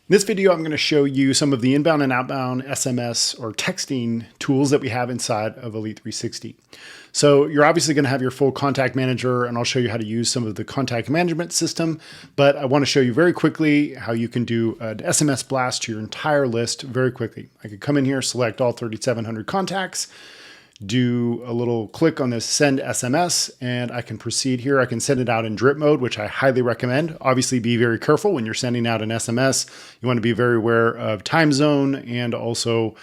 In this video, I'm going to show you some of the inbound and outbound SMS or texting tools that we have inside of Elite360. So you're obviously going to have your full contact manager, and I'll show you how to use some of the contact management system. But I want to show you very quickly how you can do an SMS blast to your entire list very quickly. I could come in here, select all 3,700 contacts, do a little click on this send SMS, and I can proceed here. I can send it out in drip mode, which I highly recommend. Obviously, be very careful when you're sending out an SMS. You want to be very aware of time zone and also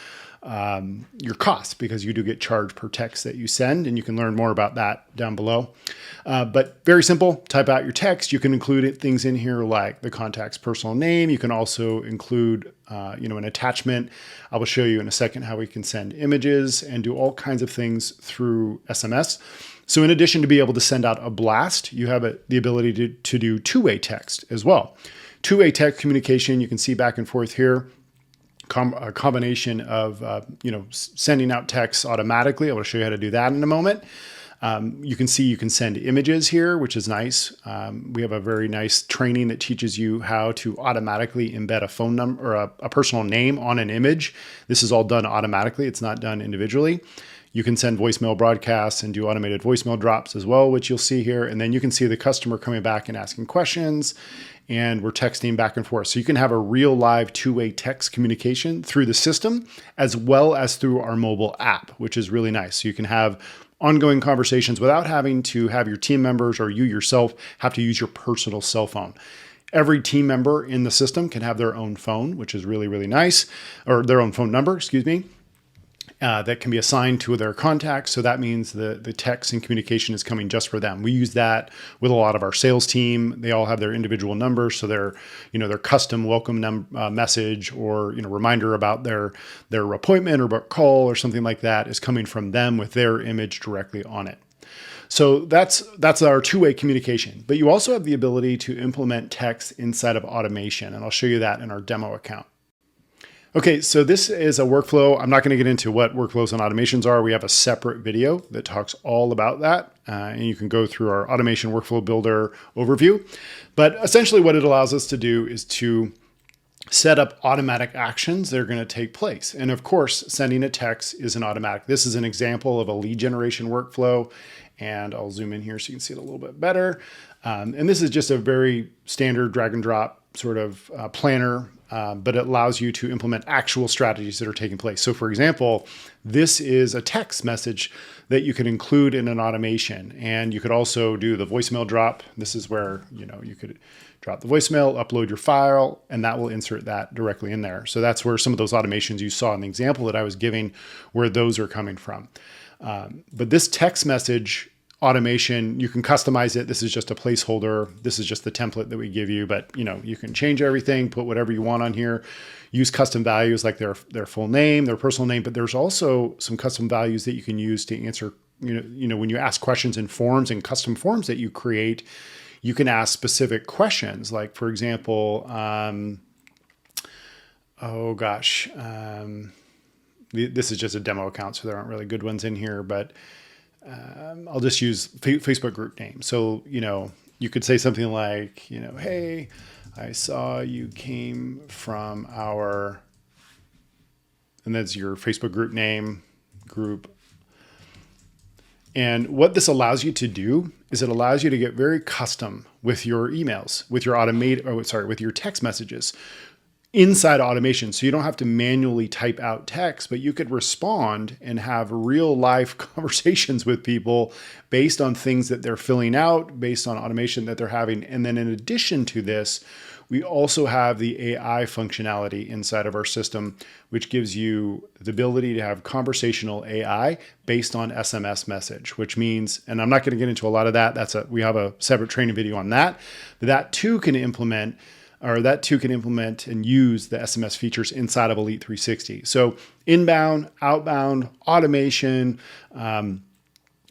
your costs, because you do get charged per text that you send, and you can learn more about that down below. But very simple, type out your text. You can include things in here like the contact's personal name. You can also include an attachment. I will show you in a second how we can send images and do all kinds of things through SMS. So in addition to be able to send out a blast, you have the ability to do two-way text as well. Two-way text communication, you can see back and forth here. A combination of sending out texts automatically. I will show you how to do that in a moment. You can see you can send images here, which is nice. We have a very nice training that teaches you how to automatically embed a phone number or a personal name on an image. This is all done automatically. It's not done individually. You can send voicemail broadcasts and do automated voicemail drops as well, which you'll see here. And then you can see the customer coming back and asking questions, and we're texting back and forth. So you can have a real live two-way text communication through the system as well as through our mobile app, which is really nice. So you can have ongoing conversations without having to have your team members or you yourself have to use your personal cell phone. Every team member in the system can have their own phone, which is really, really nice, or their own phone number, excuse me. That can be assigned to their contacts. So that means the text and communication is coming just for them. We use that with a lot of our sales team. They all have their individual numbers. So their custom welcome message or, reminder about their appointment or call or something like that is coming from them with their image directly on it. So that's our two-way communication. But you also have the ability to implement text inside of automation. And I'll show you that in our demo account. Okay, so this is a workflow. I'm not going to get into what workflows and automations are. We have a separate video that talks all about that. And you can go through our automation workflow builder overview. But essentially what it allows us to do is to set up automatic actions that are going to take place. And of course, sending a text is an automatic. This is an example of a lead generation workflow. And I'll zoom in here so you can see it a little bit better. And this is just a very standard drag and drop sort of planner, but it allows you to implement actual strategies that are taking place. So for example, this is a text message that you can include in an automation. And you could also do the voicemail drop. This is where, you could drop the voicemail, upload your file, and that will insert that directly in there. So that's where some of those automations you saw in the example that I was giving, where those are coming from. But this text message automation, you can customize it. This is just a placeholder. This is just the template that we give you, but you can change everything, put whatever you want on here, use custom values like their full name, their personal name, but there's also some custom values that you can use to answer, when you ask questions in forms and custom forms that you create, you can ask specific questions. Like for example, this is just a demo account, so there aren't really good ones in here, but I'll just use Facebook group name. So, you could say something like, hey, I saw you came from and that's your Facebook group name, group. And what this allows you to do is it allows you to get very custom with your emails, with your with your text messages inside automation. So you don't have to manually type out text, but you could respond and have real life conversations with people based on things that they're filling out, based on automation that they're having. And then in addition to this, we also have the AI functionality inside of our system, which gives you the ability to have conversational AI based on SMS message, which means, and I'm not going to get into a lot of that. We have a separate training video on that, but that too can implement and use the SMS features inside of Elite360. So inbound, outbound, automation,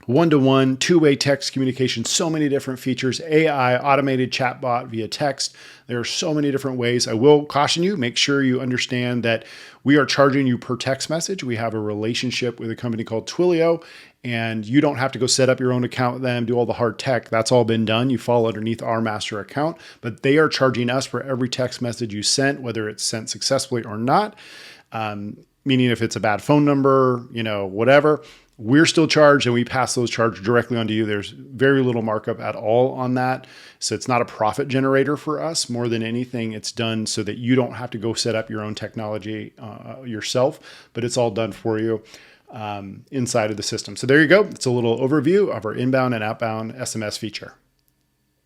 one-to-one, two-way text communication, so many different features, AI, automated chatbot via text. There are so many different ways. I will caution you, make sure you understand that we are charging you per text message. We have a relationship with a company called Twilio, and you don't have to go set up your own account with them, do all the hard tech. That's all been done. You fall underneath our master account, but they are charging us for every text message you sent, whether it's sent successfully or not. Meaning if it's a bad phone number, whatever, we're still charged and we pass those charges directly onto you. There's very little markup at all on that. So it's not a profit generator for us. More than anything, it's done so that you don't have to go set up your own technology yourself, but it's all done for you inside of the system. So there you go. It's a little overview of our inbound and outbound SMS feature.